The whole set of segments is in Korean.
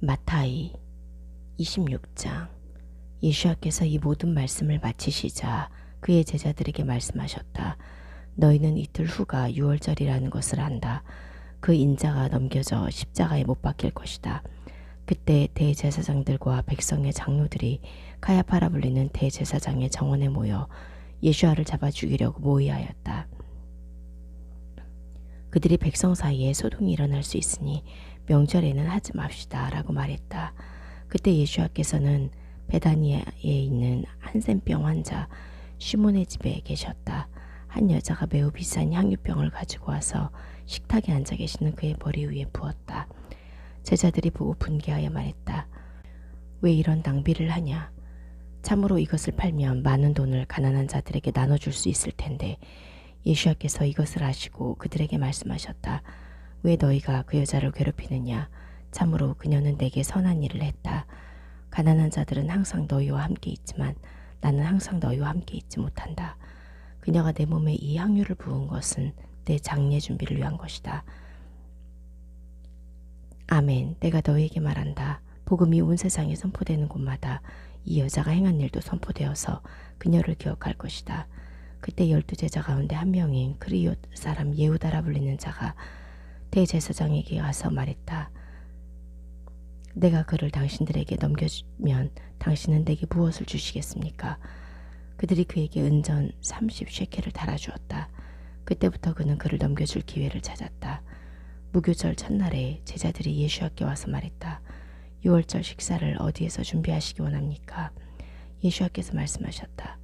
마타이 26장. 예수께서 이 모든 말씀을 마치시자 그의 제자들에게 말씀하셨다. 너희는 이틀 후가 유월절이라는 것을 안다. 그 인자가 넘겨져 십자가에 못 박힐 것이다. 그때 대제사장들과 백성의 장로들이 가야파라 불리는 대제사장의 정원에 모여 예수를 잡아 죽이려고 모의하였다. 그들이 백성 사이에 소동이 일어날 수 있으니 명절에는 하지 맙시다 라고 말했다. 그때 예수께서는 베다니아에 있는 한센병 환자 시몬의 집에 계셨다. 한 여자가 매우 비싼 향유병을 가지고 와서 식탁에 앉아 계시는 그의 머리 위에 부었다. 제자들이 보고 분개하여 말했다. 왜 이런 낭비를 하냐? 참으로 이것을 팔면 많은 돈을 가난한 자들에게 나눠줄 수 있을 텐데. 예수께서 이것을 아시고 그들에게 말씀하셨다. 왜 너희가 그 여자를 괴롭히느냐? 참으로 그녀는 내게 선한 일을 했다. 가난한 자들은 항상 너희와 함께 있지만 나는 항상 너희와 함께 있지 못한다. 그녀가 내 몸에 이 향유를 부은 것은 내 장례 준비를 위한 것이다. 아멘. 내가 너희에게 말한다. 복음이 온 세상에 선포되는 곳마다 이 여자가 행한 일도 선포되어서 그녀를 기억할 것이다. 그때 12제자 가운데 한 명인 그리옷 사람 예후다라 불리는 자가 대제사장에게 가서 말했다. 내가 그를 당신들에게 넘겨주면 당신은 내게 무엇을 주시겠습니까? 그들이 그에게 은전 30셰켈을 달아주었다. 그때부터 그는 그를 넘겨줄 기회를 찾았다. 무교절 첫날에 제자들이 예수께 와서 말했다. 6월절 식사를 어디에서 준비하시기 원합니까? 예수께서 말씀하셨다.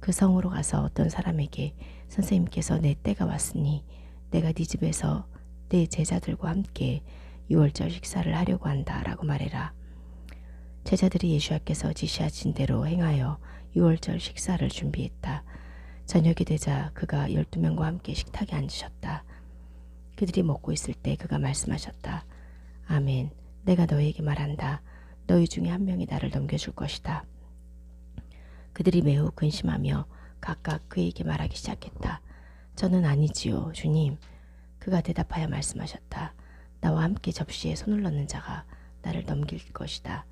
그 성으로 가서 어떤 사람에게 선생님께서 내 때가 왔으니 내가 네 집에서 내 제자들과 함께 6월절 식사를 하려고 한다 라고 말해라. 제자들이 예수께서 지시하신 대로 행하여 6월절 식사를 준비했다. 저녁이 되자 그가 12명과 함께 식탁에 앉으셨다. 그들이 먹고 있을 때 그가 말씀하셨다. 아멘. 내가 너희에게 말한다. 너희 중에 한 명이 나를 넘겨줄 것이다. 그들이 매우 근심하며 각각 그에게 말하기 시작했다. 저는 아니지요, 주님. 그가 대답하여 말씀하셨다. 나와 함께 접시에 손을 넣는 자가 나를 넘길 것이다.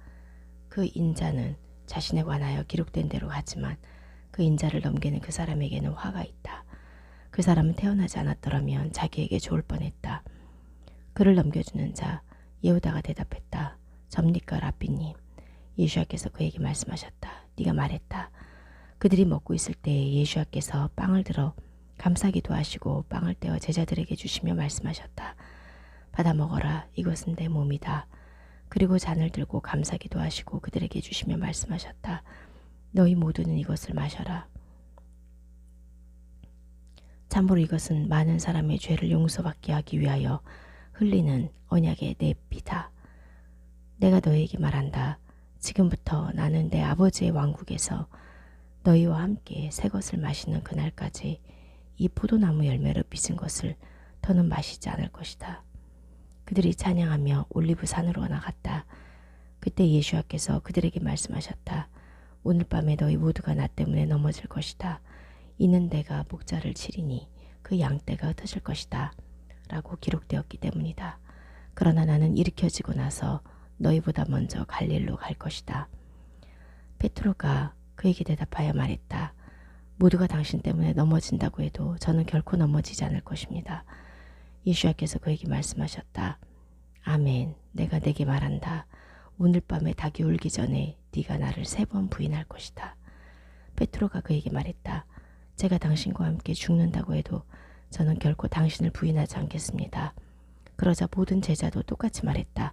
그 인자는 자신에 관하여 기록된 대로 하지만 그 인자를 넘기는 그 사람에게는 화가 있다. 그 사람은 태어나지 않았더라면 자기에게 좋을 뻔했다. 그를 넘겨주는 자 예후다가 대답했다. 접니까 라삐님. 예수께서 그에게 말씀하셨다. 네가 말했다. 그들이 먹고 있을 때에 예수께서 빵을 들어 감사기도 하시고 빵을 떼어 제자들에게 주시며 말씀하셨다. 받아 먹어라. 이것은 내 몸이다. 그리고 잔을 들고 감사기도 하시고 그들에게 주시며 말씀하셨다. 너희 모두는 이것을 마셔라. 참으로 이것은 많은 사람의 죄를 용서받게 하기 위하여 흘리는 언약의 내 피다. 내가 너희에게 말한다. 지금부터 나는 내 아버지의 왕국에서 너희와 함께 새 것을 마시는 그날까지 이 포도나무 열매로 빚은 것을 더는 마시지 않을 것이다. 그들이 찬양하며 올리브산으로 나갔다. 그때 예수께서 그들에게 말씀하셨다. 오늘 밤에 너희 모두가 나 때문에 넘어질 것이다. 이는 내가 목자를 치리니 그 양떼가 흩어질 것이다. 라고 기록되었기 때문이다. 그러나 나는 일으켜지고 나서 너희보다 먼저 갈릴리로 갈 것이다. 베드로가 그에게 대답하여 말했다. 모두가 당신 때문에 넘어진다고 해도 저는 결코 넘어지지 않을 것입니다. 예수께서 그에게 말씀하셨다. 아멘. 내가 내게 말한다. 오늘 밤에 닭이 울기 전에 네가 나를 3번 부인할 것이다. 베드로가 그에게 말했다. 제가 당신과 함께 죽는다고 해도 저는 결코 당신을 부인하지 않겠습니다. 그러자 모든 제자도 똑같이 말했다.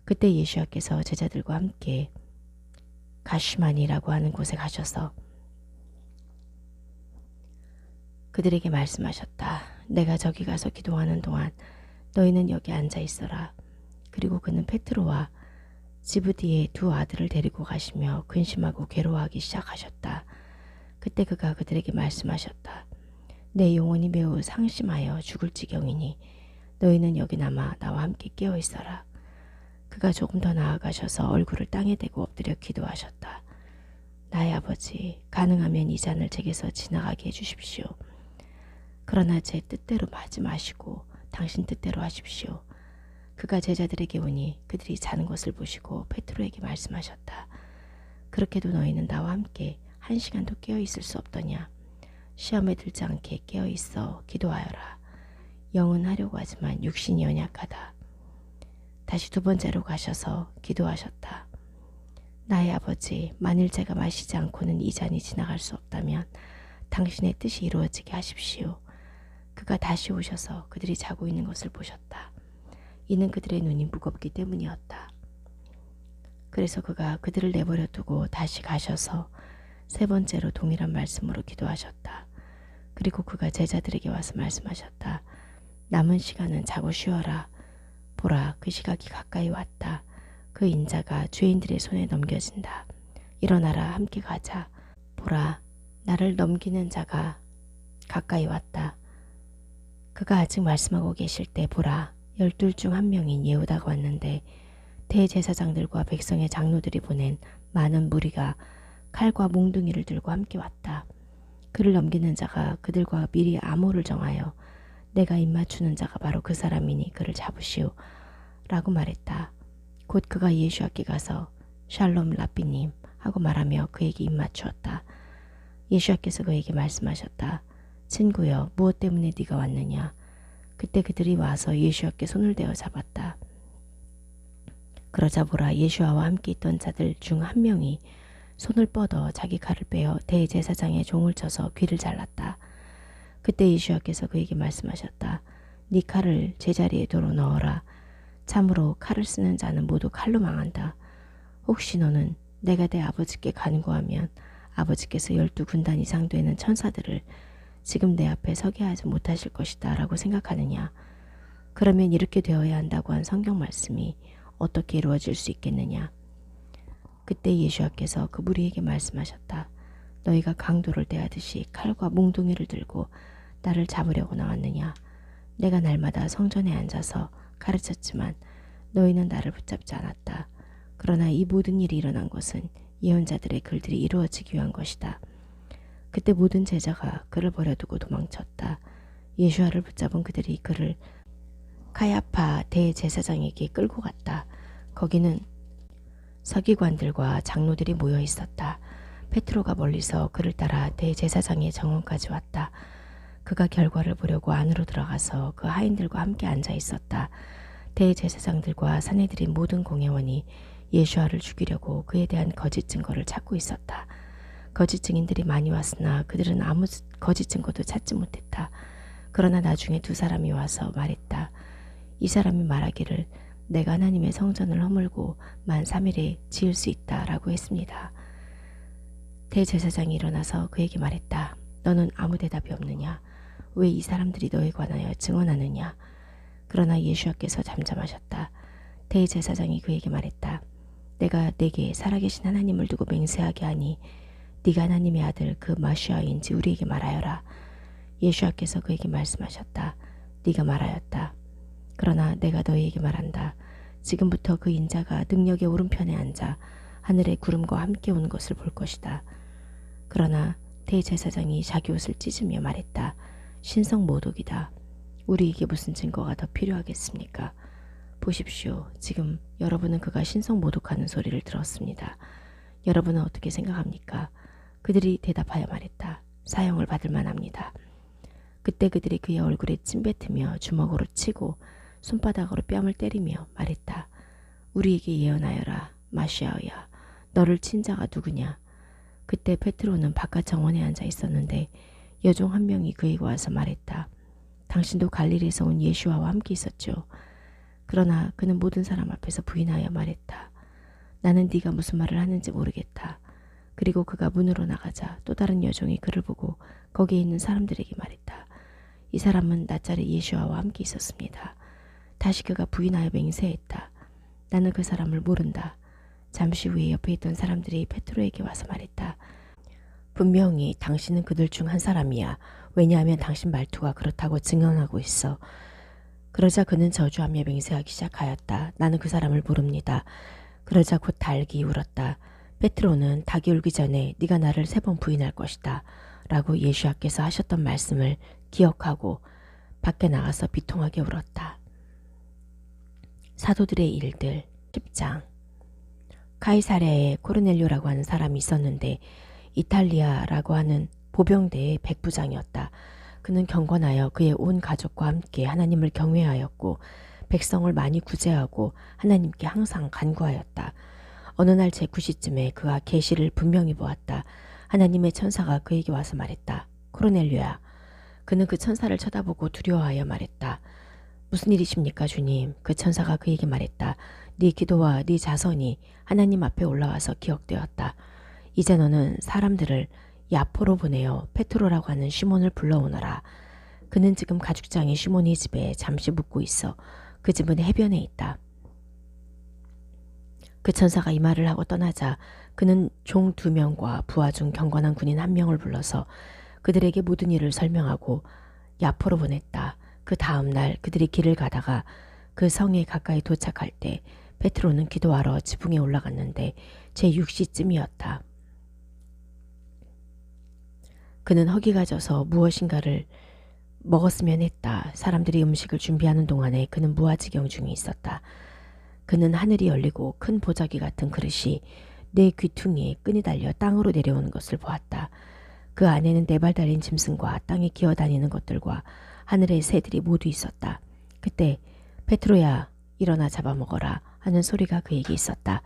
그때 예수께서 제자들과 함께 가시마니라고 하는 곳에 가셔서 그들에게 말씀하셨다. 내가 저기 가서 기도하는 동안 너희는 여기 앉아 있어라. 그리고 그는 페트로와 지브디의 2 아들을 데리고 가시며 근심하고 괴로워하기 시작하셨다. 그때 그가 그들에게 말씀하셨다. 내 영혼이 매우 상심하여 죽을 지경이니 너희는 여기 남아 나와 함께 깨어 있어라. 그가 조금 더 나아가셔서 얼굴을 땅에 대고 엎드려 기도하셨다. 나의 아버지, 가능하면 이 잔을 제게서 지나가게 해주십시오. 그러나 제 뜻대로 하지 마시고 당신 뜻대로 하십시오. 그가 제자들에게 오니 그들이 자는 것을 보시고 베드로에게 말씀하셨다. 그렇게도 너희는 나와 함께 1시간도 깨어 있을 수 없더냐. 시험에 들지 않게 깨어 있어 기도하여라. 영은 하려고 하지만 육신이 연약하다. 다시 2번째로 가셔서 기도하셨다. 나의 아버지, 만일 제가 마시지 않고는 이 잔이 지나갈 수 없다면 당신의 뜻이 이루어지게 하십시오. 그가 다시 오셔서 그들이 자고 있는 것을 보셨다. 이는 그들의 눈이 무겁기 때문이었다. 그래서 그가 그들을 내버려 두고 다시 가셔서 3번째로 동일한 말씀으로 기도하셨다. 그리고 그가 제자들에게 와서 말씀하셨다. 남은 시간은 자고 쉬어라. 보라, 그 시각이 가까이 왔다. 그 인자가 죄인들의 손에 넘겨진다. 일어나라, 함께 가자. 보라, 나를 넘기는 자가 가까이 왔다. 그가 아직 말씀하고 계실 때 보라, 12 중 한 명인 예후다가 왔는데 대제사장들과 백성의 장로들이 보낸 많은 무리가 칼과 몽둥이를 들고 함께 왔다. 그를 넘기는 자가 그들과 미리 암호를 정하여 내가 입맞추는 자가 바로 그 사람이니 그를 잡으시오 라고 말했다. 곧 그가 예수께 가서 샬롬 라삐님 하고 말하며 그에게 입맞추었다. 예수께서 그에게 말씀하셨다. 친구여, 무엇 때문에 네가 왔느냐. 그때 그들이 와서 예수께 손을 대어 잡았다. 그러자 보라, 예수와 함께 있던 자들 중 한 명이 손을 뻗어 자기 칼을 빼어 대제사장의 종을 쳐서 귀를 잘랐다. 그때 예수께서 그에게 말씀하셨다. 네 칼을 제자리에 도로 넣어라. 참으로 칼을 쓰는 자는 모두 칼로 망한다. 혹시 너는 내가 내 아버지께 간구하면 아버지께서 12군단 이상 되는 천사들을 지금 내 앞에 서게 하지 못하실 것이다 라고 생각하느냐. 그러면 이렇게 되어야 한다고 한 성경 말씀이 어떻게 이루어질 수 있겠느냐. 그때 예수께서 그 무리에게 말씀하셨다. 너희가 강도를 대하듯이 칼과 몽둥이를 들고 나를 잡으려고 나왔느냐. 내가 날마다 성전에 앉아서 가르쳤지만 너희는 나를 붙잡지 않았다. 그러나 이 모든 일이 일어난 것은 예언자들의 글들이 이루어지기 위한 것이다. 그때 모든 제자가 그를 버려두고 도망쳤다. 예수와를 붙잡은 그들이 그를 카야파 대제사장에게 끌고 갔다. 거기는 서기관들과 장로들이 모여 있었다. 베드로가 멀리서 그를 따라 대제사장의 정원까지 왔다. 그가 결과를 보려고 안으로 들어가서 그 하인들과 함께 앉아 있었다. 대제사장들과 사내들인 모든 공회원이 예수와를 죽이려고 그에 대한 거짓 증거를 찾고 있었다. 거짓 증인들이 많이 왔으나 그들은 아무 거짓 증거도 찾지 못했다. 그러나 나중에 2 사람이 와서 말했다. 이 사람이 말하기를 내가 하나님의 성전을 허물고 만 3일에 지을 수 있다라고 했습니다. 대제사장이 일어나서 그에게 말했다. 너는 아무 대답이 없느냐? 왜 이 사람들이 너에 관하여 증언하느냐? 그러나 예수께서 잠잠하셨다. 대제사장이 그에게 말했다. 내가 네게 살아계신 하나님을 두고 맹세하게 하니 네가 하나님의 아들 그 마시아인지 우리에게 말하여라. 예수께서 그에게 말씀하셨다. 네가 말하였다. 그러나 내가 너희에게 말한다. 지금부터 그 인자가 능력의 오른편에 앉아 하늘의 구름과 함께 오는 것을 볼 것이다. 그러나 대제사장이 자기 옷을 찢으며 말했다. 신성 모독이다. 우리에게 무슨 증거가 더 필요하겠습니까? 보십시오. 지금 여러분은 그가 신성 모독하는 소리를 들었습니다. 여러분은 어떻게 생각합니까? 그들이 대답하여 말했다. 사형을 받을 만합니다. 그때 그들이 그의 얼굴에 찜뱉으며 주먹으로 치고 손바닥으로 뺨을 때리며 말했다. 우리에게 예언하여라. 마시아야, 너를 친 자가 누구냐? 그때 베드로는 바깥 정원에 앉아 있었는데 여종 한 명이 그에게 와서 말했다. 당신도 갈릴리에서 온 예수와와 함께 있었죠. 그러나 그는 모든 사람 앞에서 부인하여 말했다. 나는 네가 무슨 말을 하는지 모르겠다. 그리고 그가 문으로 나가자 또 다른 여종이 그를 보고 거기에 있는 사람들에게 말했다. 이 사람은 나자렛 예수와와 함께 있었습니다. 다시 그가 부인하여 맹세했다. 나는 그 사람을 모른다. 잠시 후에 옆에 있던 사람들이 베드로에게 와서 말했다. 분명히 당신은 그들 중 한 사람이야. 왜냐하면 당신 말투가 그렇다고 증언하고 있어. 그러자 그는 저주하며 맹세하기 시작하였다. 나는 그 사람을 모릅니다. 그러자 곧 닭이 울었다. 베드로는 닭이 울기 전에 네가 나를 3번 부인할 것이다 라고 예수께서 하셨던 말씀을 기억하고 밖에 나가서 비통하게 울었다. 사도들의 일들 10장. 카이사랴에 코르넬료라고 하는 사람이 있었는데 이탈리아라고 하는 보병대의 백부장이었다. 그는 경건하여 그의 온 가족과 함께 하나님을 경외하였고 백성을 많이 구제하고 하나님께 항상 간구하였다. 어느 날 제9시쯤에 그가 계시를 분명히 보았다. 하나님의 천사가 그에게 와서 말했다. 코르넬료야. 그는 그 천사를 쳐다보고 두려워하여 말했다. 무슨 일이십니까 주님? 그 천사가 그에게 말했다. 네 기도와 네 자선이 하나님 앞에 올라와서 기억되었다. 이제 너는 사람들을 야포로 보내어 페트로라고 하는 시몬을 불러오너라. 그는 지금 가죽장이 시몬의 집에 잠시 묵고 있어. 그 집은 해변에 있다. 그 천사가 이 말을 하고 떠나자 그는 종 2명과 부하 중 경건한 군인 1명을 불러서 그들에게 모든 일을 설명하고 야포로 보냈다. 그 다음 날 그들이 길을 가다가 그 성에 가까이 도착할 때 베트로는 기도하러 지붕에 올라갔는데 제6시쯤이었다. 그는 허기가 져서 무엇인가를 먹었으면 했다. 사람들이 음식을 준비하는 동안에 그는 무아지경 중에 있었다. 그는 하늘이 열리고 큰 보자기 같은 그릇이 내 귀퉁이에 끈이 달려 땅으로 내려오는 것을 보았다. 그 안에는 4발 달린 짐승과 땅에 기어다니는 것들과 하늘의 새들이 모두 있었다. 그때 베트로야 일어나 잡아먹어라 하는 소리가 그에게 있었다.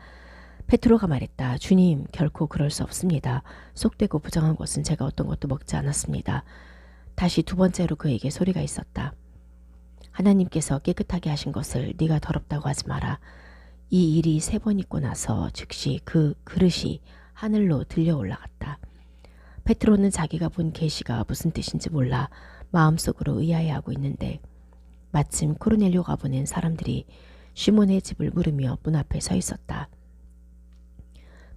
베트로가 말했다. 주님 결코 그럴 수 없습니다. 속되고 부정한 것은 제가 어떤 것도 먹지 않았습니다. 다시 2번째로 그에게 소리가 있었다. 하나님께서 깨끗하게 하신 것을 네가 더럽다고 하지 마라. 이 일이 3번 있고 나서 즉시 그 그릇이 하늘로 들려 올라갔다. 베트로는 자기가 본 계시가 무슨 뜻인지 몰라 마음속으로 의아해하고 있는데 마침 코르넬료가 보낸 사람들이 시몬의 집을 물으며 문 앞에 서 있었다.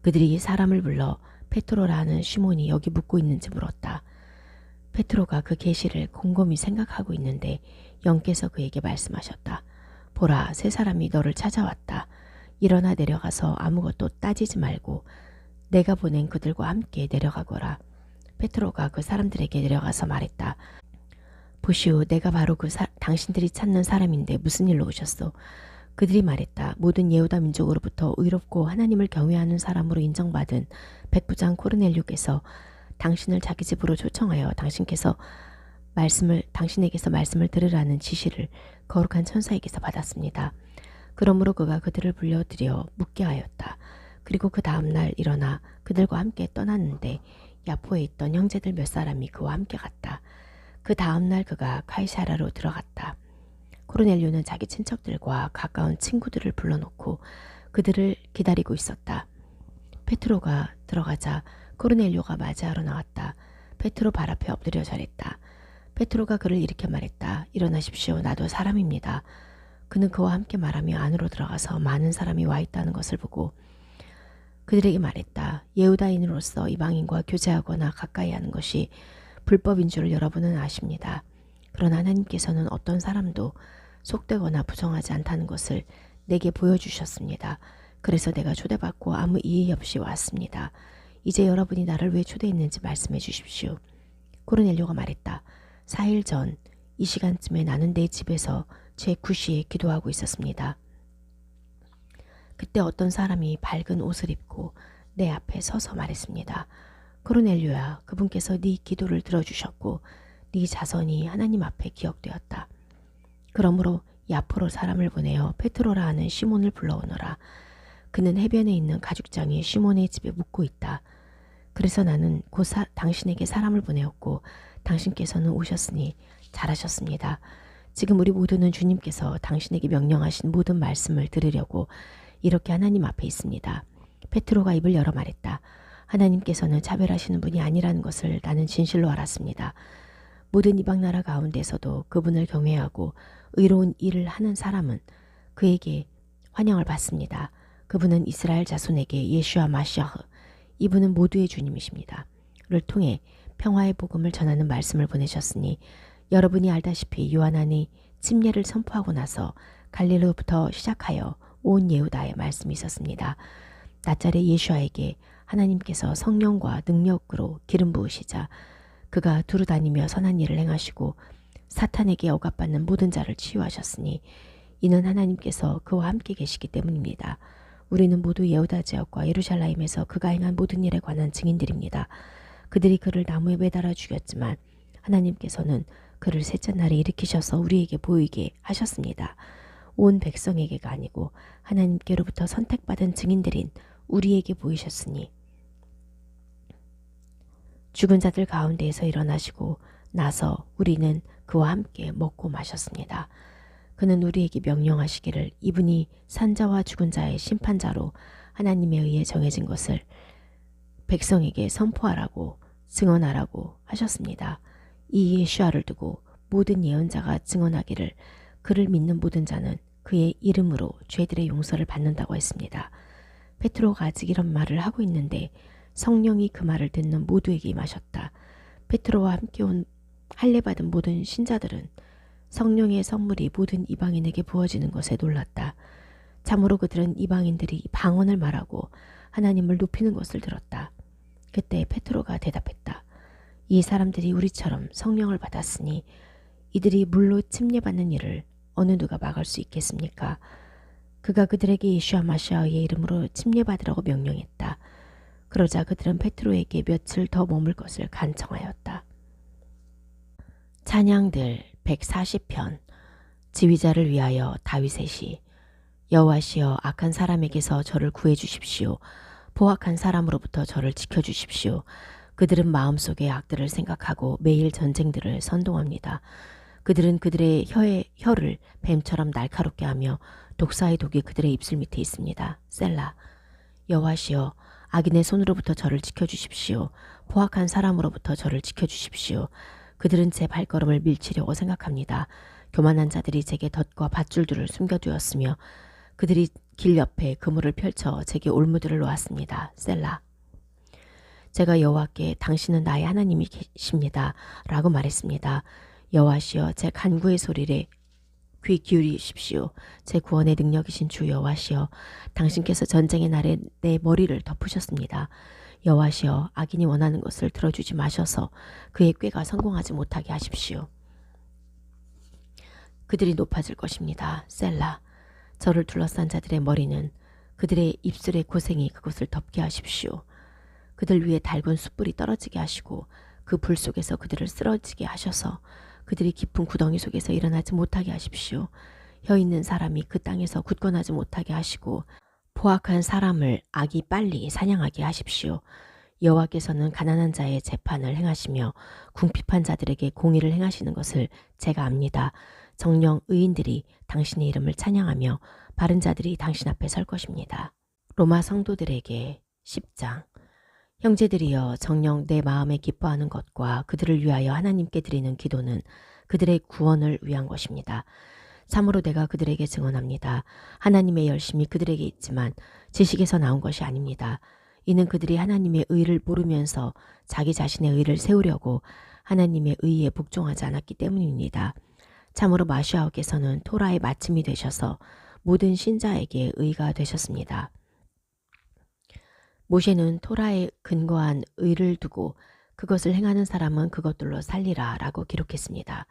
그들이 사람을 불러 페트로라 하는 시몬이 여기 묵고 있는지 물었다. 페트로가 그 계시를 곰곰이 생각하고 있는데 영께서 그에게 말씀하셨다. 보라, 3사람이 너를 찾아왔다. 일어나 내려가서 아무것도 따지지 말고 내가 보낸 그들과 함께 내려가거라. 페트로가 그 사람들에게 내려가서 말했다. 보시오, 내가 바로 당신들이 찾는 사람인데 무슨 일로 오셨소? 그들이 말했다. 모든 예후다 민족으로부터 의롭고 하나님을 경외하는 사람으로 인정받은 백부장 코르넬료께서 당신을 자기 집으로 초청하여 당신에게서 말씀을 들으라는 지시를 거룩한 천사에게서 받았습니다. 그러므로 그가 그들을 불러들여 묻게 하였다. 그리고 그 다음 날 일어나 그들과 함께 떠났는데 야포에 있던 형제들 몇 사람이 그와 함께 갔다. 그 다음 날 그가 카이사랴로 들어갔다. 코르넬료는 자기 친척들과 가까운 친구들을 불러놓고 그들을 기다리고 있었다. 페트로가 들어가자 코르넬료가 맞이하러 나왔다. 페트로 발 앞에 엎드려 절했다. 페트로가 그를 일으켜 말했다. 일어나십시오. 나도 사람입니다. 그는 그와 함께 말하며 안으로 들어가서 많은 사람이 와 있다는 것을 보고 그들에게 말했다. 예후다인으로서 이방인과 교제하거나 가까이 하는 것이 불법인 줄을 여러분은 아십니다. 그러나 하나님께서는 어떤 사람도 속되거나 부정하지 않다는 것을 내게 보여주셨습니다. 그래서 내가 초대받고 아무 이의 없이 왔습니다. 이제 여러분이 나를 왜 초대했는지 말씀해 주십시오. 코르넬료가 말했다. 4일 전 이 시간쯤에 나는 내 집에서 제9시에 기도하고 있었습니다. 그때 어떤 사람이 밝은 옷을 입고 내 앞에 서서 말했습니다. 코르넬료야, 그분께서 네 기도를 들어주셨고 네 자선이 하나님 앞에 기억되었다. 그러므로 야포로 사람을 보내어 페트로라 하는 시몬을 불러오너라. 그는 해변에 있는 가죽장에 시몬의 집에 묵고 있다. 그래서 나는 곧 당신에게 사람을 보내었고 당신께서는 오셨으니 잘하셨습니다. 지금 우리 모두는 주님께서 당신에게 명령하신 모든 말씀을 들으려고 이렇게 하나님 앞에 있습니다. 페트로가 입을 열어 말했다. 하나님께서는 차별하시는 분이 아니라는 것을 나는 진실로 알았습니다. 모든 이방 나라 가운데서도 그분을 경외하고 의로운 일을 하는 사람은 그에게 환영을 받습니다. 그분은 이스라엘 자손에게 예슈아 마시아흐, 이분은 모두의 주님이십니다. 를 통해 평화의 복음을 전하는 말씀을 보내셨으니 여러분이 알다시피 요한안이 침례를 선포하고 나서 갈릴리로부터 시작하여 온 예후다에 말씀이 있었습니다. 나자렛 예슈아에게 하나님께서 성령과 능력으로 기름 부으시자 그가 두루다니며 선한 일을 행하시고 사탄에게 억압받는 모든 자를 치유하셨으니 이는 하나님께서 그와 함께 계시기 때문입니다. 우리는 모두 예후다 지역과 예루살렘에서 그가 행한 모든 일에 관한 증인들입니다. 그들이 그를 나무에 매달아 죽였지만 하나님께서는 그를 셋째 날에 일으키셔서 우리에게 보이게 하셨습니다. 온 백성에게가 아니고 하나님께로부터 선택받은 증인들인 우리에게 보이셨으니 죽은 자들 가운데에서 일어나시고 나서 우리는 그와 함께 먹고 마셨습니다. 그는 우리에게 명령하시기를 이분이 산자와 죽은 자의 심판자로 하나님에 의해 정해진 것을 백성에게 선포하라고 증언하라고 하셨습니다. 이 예수아를 두고 모든 예언자가 증언하기를 그를 믿는 모든 자는 그의 이름으로 죄들의 용서를 받는다고 했습니다. 베드로가 아직 이런 말을 하고 있는데 성령이 그 말을 듣는 모두에게 임하셨다. 베드로와 함께 온 할례받은 모든 신자들은 성령의 선물이 모든 이방인에게 부어지는 것에 놀랐다. 참으로 그들은 이방인들이 방언을 말하고 하나님을 높이는 것을 들었다. 그때 베드로가 대답했다. 이 사람들이 우리처럼 성령을 받았으니 이들이 물로 침례받는 일을 어느 누가 막을 수 있겠습니까? 그가 그들에게 예수와 마시아의 이름으로 침례받으라고 명령했다. 그러자 그들은 베드로에게 며칠 더 머물 것을 간청하였다. 찬양들 140편 지휘자를 위하여 다윗의 시. 여호와시여 악한 사람에게서 저를 구해 주십시오. 포악한 사람으로부터 저를 지켜주십시오. 그들은 마음속에 악들을 생각하고 매일 전쟁들을 선동합니다. 그들은 그들의 혀를 뱀처럼 날카롭게 하며 독사의 독이 그들의 입술 밑에 있습니다. 셀라. 여호와시여 악인의 손으로부터 저를 지켜주십시오. 포악한 사람으로부터 저를 지켜주십시오. 그들은 제 발걸음을 밀치려고 생각합니다. 교만한 자들이 제게 덫과 밧줄들을 숨겨두었으며 그들이 길 옆에 그물을 펼쳐 제게 올무들을 놓았습니다. 셀라. 제가 여호와께 당신은 나의 하나님이 계십니다. 라고 말했습니다. 여호와시여 제 간구의 소리를 귀 기울이십시오. 제 구원의 능력이신 주 여호와시여 당신께서 전쟁의 날에 내 머리를 덮으셨습니다. 여호와시여 악인이 원하는 것을 들어주지 마셔서 그의 꾀가 성공하지 못하게 하십시오. 그들이 높아질 것입니다. 셀라. 저를 둘러싼 자들의 머리는 그들의 입술의 고생이 그것을 덮게 하십시오. 그들 위에 달군 숯불이 떨어지게 하시고 그 불 속에서 그들을 쓰러지게 하셔서 그들이 깊은 구덩이 속에서 일어나지 못하게 하십시오. 혀 있는 사람이 그 땅에서 굳건하지 못하게 하시고 포악한 사람을 악이 빨리 사냥하게 하십시오. 여호와께서는 가난한 자의 재판을 행하시며 궁핍한 자들에게 공의를 행하시는 것을 제가 압니다. 정녕 의인들이 당신의 이름을 찬양하며 바른 자들이 당신 앞에 설 것입니다. 로마 성도들에게 10장. 형제들이여 정녕 내 마음에 기뻐하는 것과 그들을 위하여 하나님께 드리는 기도는 그들의 구원을 위한 것입니다. 참으로 내가 그들에게 증언합니다. 하나님의 열심이 그들에게 있지만 지식에서 나온 것이 아닙니다. 이는 그들이 하나님의 의를 모르면서 자기 자신의 의를 세우려고 하나님의 의에 복종하지 않았기 때문입니다. 참으로 마시아오께서는 토라의 마침이 되셔서 모든 신자에게 의가 되셨습니다. 모세는 토라에 근거한 의를 두고 그것을 행하는 사람은 그것들로 살리라 라고 기록했습니다.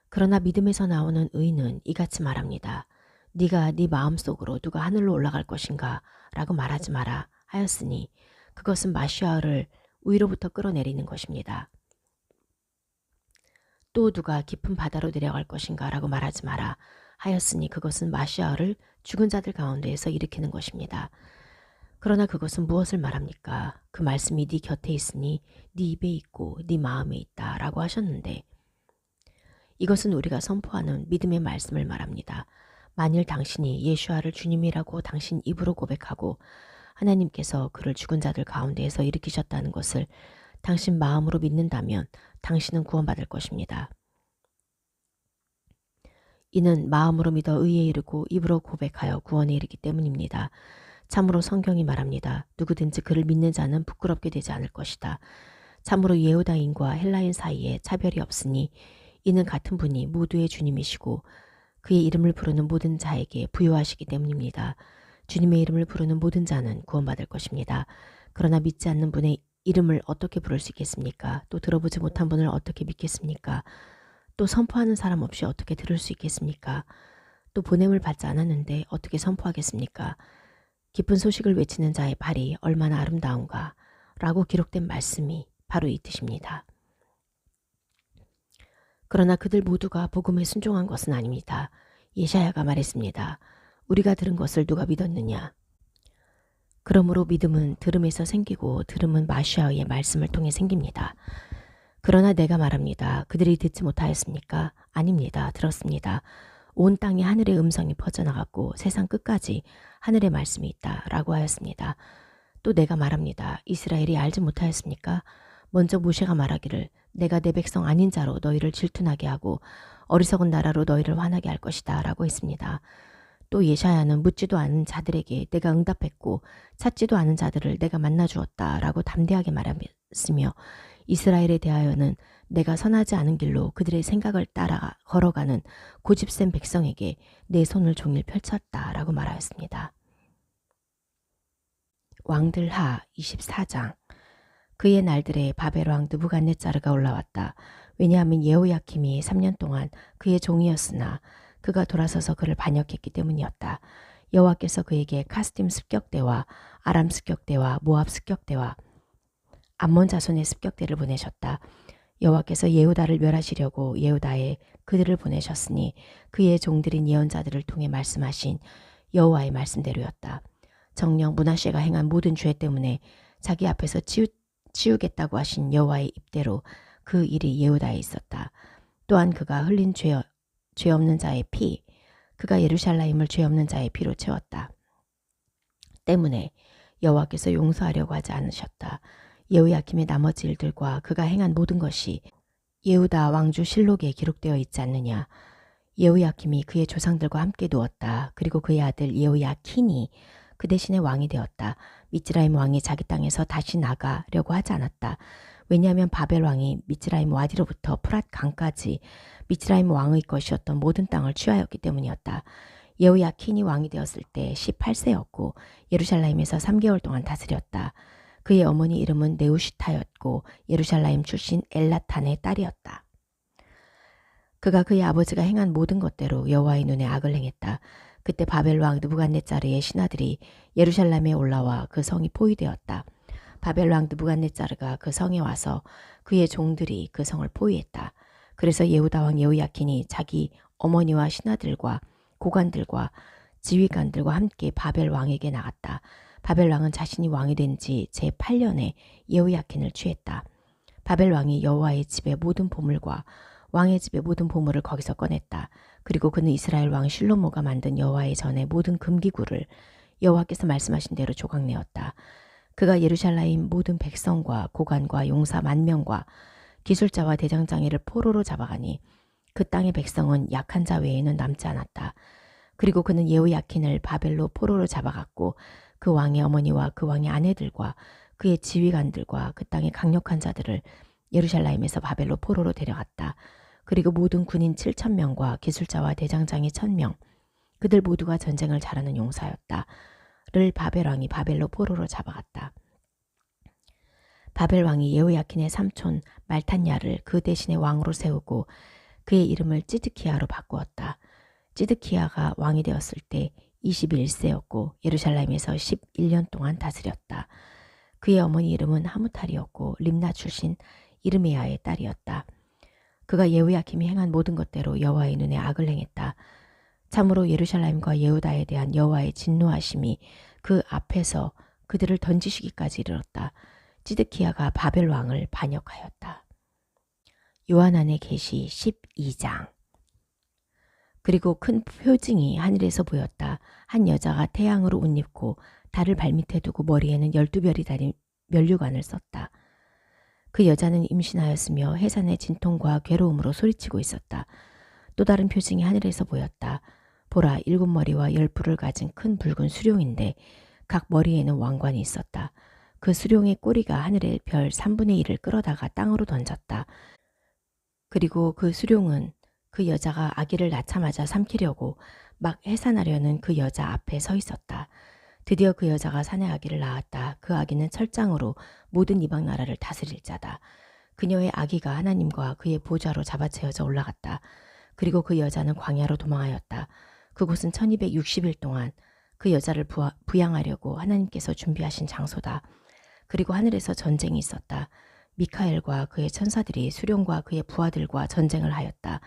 그러나 믿음에서 나오는 의는 이같이 말합니다. 네가 네 마음속으로 누가 하늘로 올라갈 것인가 라고 말하지 마라 하였으니 그것은 마시아를 위로부터 끌어내리는 것입니다. 또 누가 깊은 바다로 내려갈 것인가 라고 말하지 마라 하였으니 그것은 마시아를 죽은 자들 가운데에서 일으키는 것입니다. 그러나 그것은 무엇을 말합니까? 그 말씀이 네 곁에 있으니 네 입에 있고 네 마음에 있다 라고 하셨는데 이것은 우리가 선포하는 믿음의 말씀을 말합니다. 만일 당신이 예수아를 주님이라고 당신 입으로 고백하고 하나님께서 그를 죽은 자들 가운데에서 일으키셨다는 것을 당신 마음으로 믿는다면 당신은 구원받을 것입니다. 이는 마음으로 믿어 의에 이르고 입으로 고백하여 구원에 이르기 때문입니다. 참으로 성경이 말합니다. 누구든지 그를 믿는 자는 부끄럽게 되지 않을 것이다. 참으로 예후다인과 헬라인 사이에 차별이 없으니 이는 같은 분이 모두의 주님이시고 그의 이름을 부르는 모든 자에게 부요하시기 때문입니다. 주님의 이름을 부르는 모든 자는 구원받을 것입니다. 그러나 믿지 않는 분의 이름을 어떻게 부를 수 있겠습니까? 또 들어보지 못한 분을 어떻게 믿겠습니까? 또 선포하는 사람 없이 어떻게 들을 수 있겠습니까? 또 보냄을 받지 않았는데 어떻게 선포하겠습니까? 기쁜 소식을 외치는 자의 발이 얼마나 아름다운가 라고 기록된 말씀이 바로 이 뜻입니다. 그러나 그들 모두가 복음에 순종한 것은 아닙니다. 예사야가 말했습니다. 우리가 들은 것을 누가 믿었느냐? 그러므로 믿음은 들음에서 생기고 들음은 마시아의 말씀을 통해 생깁니다. 그러나 내가 말합니다. 그들이 듣지 못하였습니까? 아닙니다. 들었습니다. 온 땅에 하늘의 음성이 퍼져나갔고 세상 끝까지 하늘의 말씀이 있다 라고 하였습니다. 또 내가 말합니다. 이스라엘이 알지 못하였습니까? 먼저 모세가 말하기를 내가 내 백성 아닌 자로 너희를 질투나게 하고 어리석은 나라로 너희를 화나게 할 것이다 라고 했습니다. 또 예사야는 묻지도 않은 자들에게 내가 응답했고 찾지도 않은 자들을 내가 만나주었다 라고 담대하게 말했으며 이스라엘에 대하여는 내가 선하지 않은 길로 그들의 생각을 따라 걸어가는 고집센 백성에게 내 손을 종일 펼쳤다 라고 말하였습니다. 왕들하 24장. 그의 날들에 바벨 왕 느부갓네자르가 올라왔다. 왜냐하면 예호야킴이 3년 동안 그의 종이었으나 그가 돌아서서 그를 반역했기 때문이었다. 여호와께서 그에게 카스딤 습격대와 아람 습격대와 모압 습격대와 암몬 자손의 습격대를 보내셨다. 여호와께서 예후다를 멸하시려고 예후다에 그들을 보내셨으니 그의 종들인 예언자들을 통해 말씀하신 여호와의 말씀대로였다. 정녕 므낫세가 행한 모든 죄 때문에 자기 앞에서 치우겠다고 하신 여호와의 입대로 그 일이 예후다에 있었다. 또한 그가 흘린 죄 없는 자의 피, 그가 예루살렘을 죄 없는 자의 피로 채웠다. 때문에 여호와께서 용서하려고 하지 않으셨다. 예호야킴의 나머지 일들과 그가 행한 모든 것이 예후다 왕주 실록에 기록되어 있지 않느냐. 예호야킴이 그의 조상들과 함께 누웠다. 그리고 그의 아들 예호야킨이 그 대신에 왕이 되었다. 미츠라임 왕이 자기 땅에서 다시 나가려고 하지 않았다. 왜냐하면 바벨 왕이 미츠라임 와디로부터 프랏 강까지 미츠라임 왕의 것이었던 모든 땅을 취하였기 때문이었다. 예호야킨이 왕이 되었을 때 18세였고 예루살렘에서 3개월 동안 다스렸다. 그의 어머니 이름은 네우시타였고 예루살렘 출신 엘라탄의 딸이었다. 그가 그의 아버지가 행한 모든 것대로 여호와의 눈에 악을 행했다. 그때 바벨 왕 느부갓네자르의 신하들이 예루살렘에 올라와 그 성이 포위되었다. 바벨 왕 느부갓네자르가 그 성에 와서 그의 종들이 그 성을 포위했다. 그래서 예후다 왕 예호야킨이 자기 어머니와 신하들과 고관들과 지휘관들과 함께 바벨 왕에게 나갔다. 바벨 왕은 자신이 왕이 된 지 제8년에 예호야킨을 취했다. 바벨 왕이 여호와의 집의 모든 보물과 왕의 집의 모든 보물을 거기서 꺼냈다. 그리고 그는 이스라엘 왕 실로모가 만든 여호와의 전의 모든 금기구를 여호와께서 말씀하신 대로 조각내었다. 그가 예루살렘 모든 백성과 고관과 용사 10,000명과 기술자와 대장장이를 포로로 잡아가니 그 땅의 백성은 약한 자 외에는 남지 않았다. 그리고 그는 예호야킨을 바벨로 포로로 잡아갔고 그 왕의 어머니와 그 왕의 아내들과 그의 지휘관들과 그 땅의 강력한 자들을 예루살렘에서 바벨로 포로로 데려갔다. 그리고 모든 군인 7,000명과 기술자와 대장장이 1,000명, 그들 모두가 전쟁을 잘하는 용사였다. 를 바벨 왕이 바벨로 포로로 잡아갔다. 바벨 왕이 예호야킨의 삼촌 말탄야를 그 대신에 왕으로 세우고 그의 이름을 찌드키야로 바꾸었다. 찌드키야가 왕이 되었을 때 21세였고 예루살렘에서 11년 동안 다스렸다. 그의 어머니 이름은 하무탈이었고 림나 출신 이르메야의 딸이었다. 그가 예호야킴이 행한 모든 것대로 여호와의 눈에 악을 행했다. 참으로 예루살렘과 예후다에 대한 여호와의 진노하심이 그 앞에서 그들을 던지시기까지 이르렀다. 찌드키야가 바벨 왕을 반역하였다. 요한안의 계시 12장. 그리고 큰 표징이 하늘에서 보였다. 한 여자가 태양으로 옷 입고 달을 발밑에 두고 머리에는 12별이 달린 면류관을 썼다. 그 여자는 임신하였으며 해산의 진통과 괴로움으로 소리치고 있었다. 또 다른 표징이 하늘에서 보였다. 보라, 7머리와 10뿔을 가진 큰 붉은 수룡인데 각 머리에는 왕관이 있었다. 그 수룡의 꼬리가 하늘의 별 3분의 1을 끌어다가 땅으로 던졌다. 그리고 그 수룡은 그 여자가 아기를 낳자마자 삼키려고 막 해산하려는 그 여자 앞에 서 있었다. 드디어 그 여자가 산에 아기를 낳았다. 그 아기는 철장으로 모든 이방 나라를 다스릴 자다. 그녀의 아기가 하나님과 그의 보좌로 잡아채어져 올라갔다. 그리고 그 여자는 광야로 도망하였다. 그곳은 1260일 동안 그 여자를 부양하려고 하나님께서 준비하신 장소다. 그리고 하늘에서 전쟁이 있었다. 미카엘과 그의 천사들이 수룡과 그의 부하들과 전쟁을 하였다.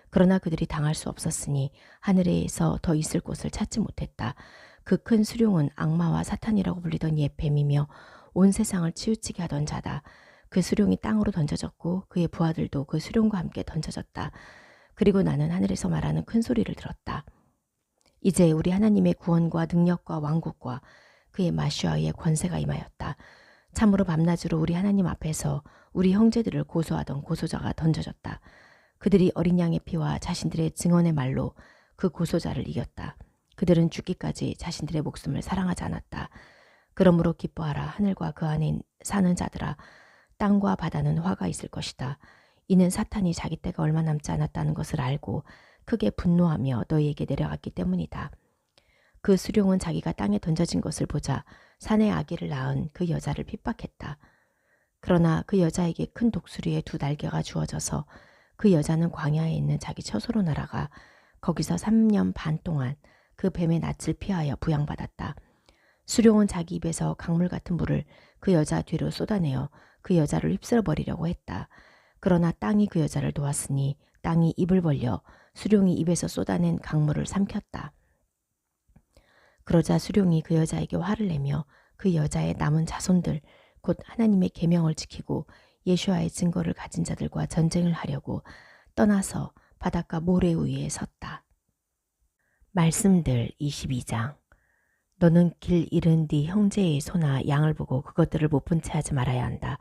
그러나 그들이 당할 수 없었으니 하늘에서 더 있을 곳을 찾지 못했다. 그 큰 수룡은 악마와 사탄이라고 불리던 옛 뱀이며 온 세상을 치우치게 하던 자다. 그 수룡이 땅으로 던져졌고 그의 부하들도 그 수룡과 함께 던져졌다. 그리고 나는 하늘에서 말하는 큰 소리를 들었다. 이제 우리 하나님의 구원과 능력과 왕국과 그의 마시아의 권세가 임하였다. 참으로 밤낮으로 우리 하나님 앞에서 우리 형제들을 고소하던 고소자가 던져졌다. 그들이 어린 양의 피와 자신들의 증언의 말로 그 고소자를 이겼다. 그들은 죽기까지 자신들의 목숨을 사랑하지 않았다. 그러므로 기뻐하라. 하늘과 그 안에 사는 자들아. 땅과 바다는 화가 있을 것이다. 이는 사탄이 자기 때가 얼마 남지 않았다는 것을 알고 크게 분노하며 너희에게 내려갔기 때문이다. 그 수룡은 자기가 땅에 던져진 것을 보자 산의 아기를 낳은 그 여자를 핍박했다. 그러나 그 여자에게 큰 독수리의 2날개가 주어져서 그 여자는 광야에 있는 자기 처소로 날아가 거기서 3년 반 동안 그 뱀의 낯을 피하여 부양받았다. 수룡은 자기 입에서 강물 같은 물을 그 여자 뒤로 쏟아내어 그 여자를 휩쓸어 버리려고 했다. 그러나 땅이 그 여자를 도왔으니 땅이 입을 벌려 수룡이 입에서 쏟아낸 강물을 삼켰다. 그러자 수룡이 그 여자에게 화를 내며 그 여자의 남은 자손들 곧 하나님의 계명을 지키고 예수와의 증거를 가진 자들과 전쟁을 하려고 떠나서 바닷가 모래 위에 섰다. 말씀들 22장. 너는 길 잃은 네 형제의 소나 양을 보고 그것들을 못 본 채 하지 말아야 한다.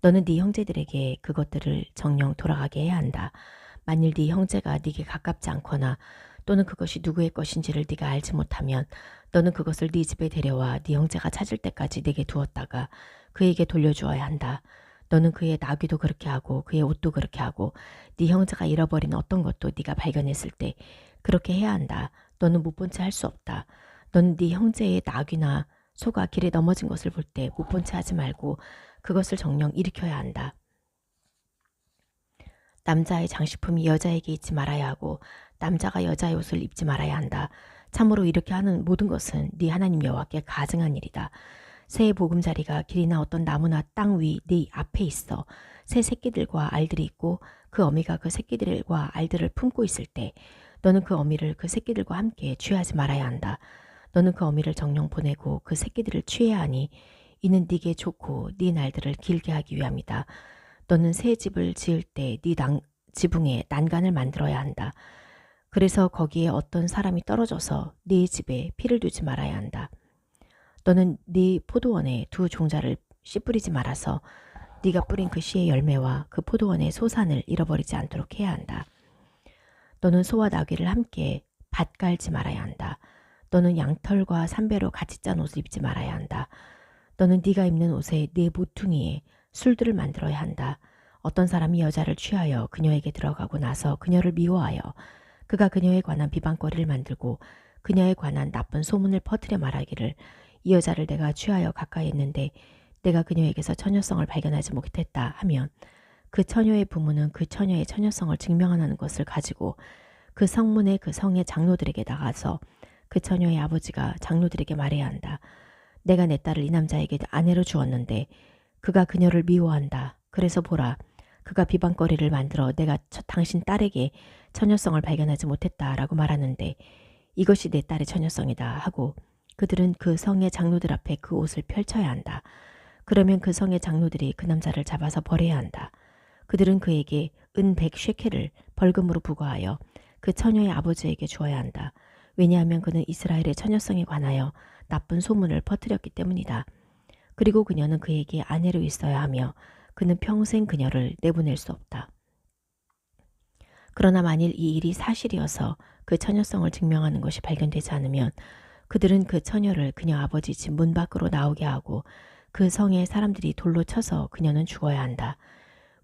너는 네 형제들에게 그것들을 정령 돌아가게 해야 한다. 만일 네 형제가 네게 가깝지 않거나 또는 그것이 누구의 것인지를 네가 알지 못하면 너는 그것을 네 집에 데려와 네 형제가 찾을 때까지 네게 두었다가 그에게 돌려주어야 한다. 너는 그의 나귀도 그렇게 하고 그의 옷도 그렇게 하고 네 형제가 잃어버린 어떤 것도 네가 발견했을 때 그렇게 해야 한다. 너는 못 본 채 할 수 없다. 너는 네 형제의 나귀나 소가 길에 넘어진 것을 볼 때 못 본 채 하지 말고 그것을 정령 일으켜야 한다. 남자의 장식품이 여자에게 있지 말아야 하고 남자가 여자의 옷을 입지 말아야 한다. 참으로 이렇게 하는 모든 것은 네 하나님 여호와께 가증한 일이다. 새의 보금자리가 길이나 어떤 나무나 땅 위 네 앞에 있어 새 새끼들과 알들이 있고 그 어미가 그 새끼들과 알들을 품고 있을 때 너는 그 어미를 그 새끼들과 함께 취하지 말아야 한다. 너는 그 어미를 정령 보내고 그 새끼들을 취해야 하니 이는 네게 좋고 네 날들을 길게 하기 위함이다. 너는 새 집을 지을 때 네 지붕에 난간을 만들어야 한다. 그래서 거기에 어떤 사람이 떨어져서 네 집에 피를 두지 말아야 한다. 너는 네 포도원에 2 종자를 씨 뿌리지 말아서 네가 뿌린 그 씨의 열매와 그 포도원의 소산을 잃어버리지 않도록 해야 한다. 너는 소와 나귀를 함께 밭 갈지 말아야 한다. 너는 양털과 삼배로 같이 짠 옷을 입지 말아야 한다. 너는 네가 입는 옷에 네 모퉁이에 술들을 만들어야 한다. 어떤 사람이 여자를 취하여 그녀에게 들어가고 나서 그녀를 미워하여 그가 그녀에 관한 비방거리를 만들고 그녀에 관한 나쁜 소문을 퍼뜨려 말하기를 이 여자를 내가 취하여 가까이 했는데 내가 그녀에게서 처녀성을 발견하지 못했다 하면 그 처녀의 부모는 그 처녀의 처녀성을 증명하는 것을 가지고 그 성문의 그 성의 장로들에게 나가서 그 처녀의 아버지가 장로들에게 말해야 한다. 내가 내 딸을 이 남자에게 아내로 주었는데 그가 그녀를 미워한다. 그래서 보라, 그가 비방거리를 만들어 내가 당신 딸에게 처녀성을 발견하지 못했다라고 말하는데 이것이 내 딸의 처녀성이다 하고 그들은 그 성의 장로들 앞에 그 옷을 펼쳐야 한다. 그러면 그 성의 장로들이 그 남자를 잡아서 벌해야 한다. 그들은 그에게 은 100쉐켈을 벌금으로 부과하여 그 처녀의 아버지에게 주어야 한다. 왜냐하면 그는 이스라엘의 처녀성에 관하여 나쁜 소문을 퍼뜨렸기 때문이다. 그리고 그녀는 그에게 아내로 있어야 하며 그는 평생 그녀를 내보낼 수 없다. 그러나 만일 이 일이 사실이어서 그 처녀성을 증명하는 것이 발견되지 않으면 그들은 그 처녀를 그녀 아버지 집 문 밖으로 나오게 하고 그 성의 사람들이 돌로 쳐서 그녀는 죽어야 한다.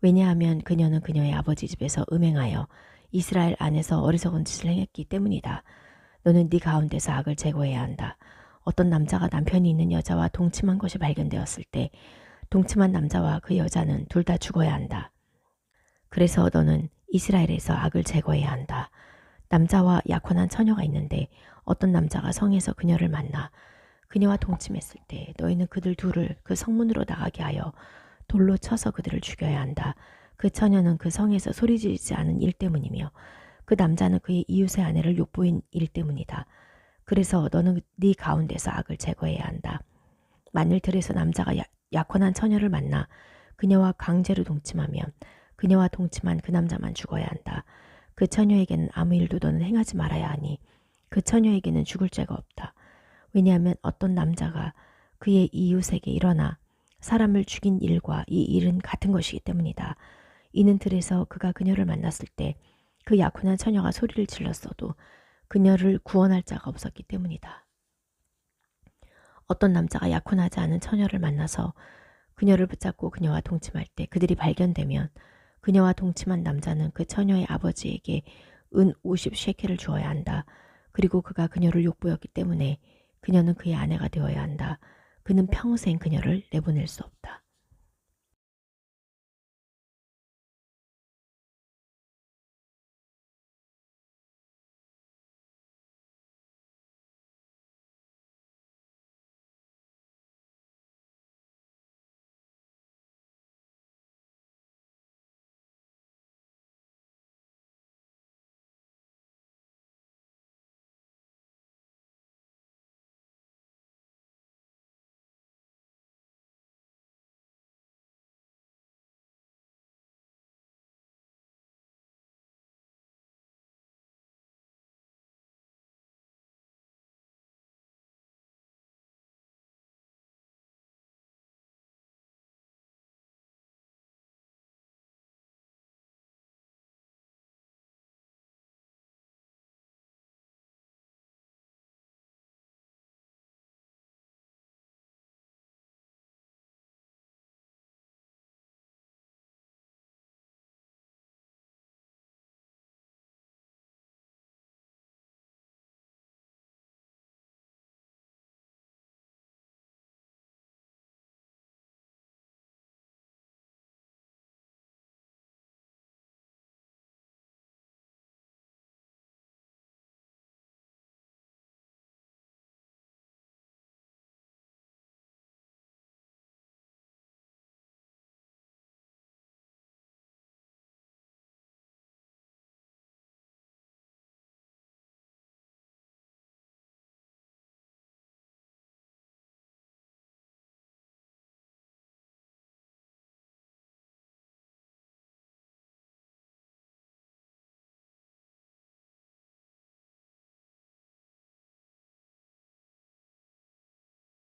왜냐하면 그녀는 그녀의 아버지 집에서 음행하여 이스라엘 안에서 어리석은 짓을 행했기 때문이다. 너는 네 가운데서 악을 제거해야 한다. 어떤 남자가 남편이 있는 여자와 동침한 것이 발견되었을 때 동침한 남자와 그 여자는 둘 다 죽어야 한다. 그래서 너는 이스라엘에서 악을 제거해야 한다. 남자와 약혼한 처녀가 있는데 어떤 남자가 성에서 그녀를 만나 그녀와 동침했을 때 너희는 그들 둘을 그 성문으로 나가게 하여 돌로 쳐서 그들을 죽여야 한다. 그 처녀는 그 성에서 소리지르지 않은 일 때문이며 그 남자는 그의 이웃의 아내를 욕보인 일 때문이다. 그래서 너는 네 가운데서 악을 제거해야 한다. 만일 들에서 남자가 약혼한 처녀를 만나 그녀와 강제로 동침하면 그녀와 동침한 그 남자만 죽어야 한다. 그 처녀에게는 아무 일도 너는 행하지 말아야 하니 그 처녀에게는 죽을 죄가 없다. 왜냐하면 어떤 남자가 그의 이웃에게 일어나 사람을 죽인 일과 이 일은 같은 것이기 때문이다. 이는 들에서 그가 그녀를 만났을 때 그 약혼한 처녀가 소리를 질렀어도 그녀를 구원할 자가 없었기 때문이다. 어떤 남자가 약혼하지 않은 처녀를 만나서 그녀를 붙잡고 그녀와 동침할 때 그들이 발견되면 그녀와 동침한 남자는 그 처녀의 아버지에게 은 50셰켈을 주어야 한다. 그리고 그가 그녀를 욕보였기 때문에 그녀는 그의 아내가 되어야 한다. 그는 평생 그녀를 내보낼 수 없다.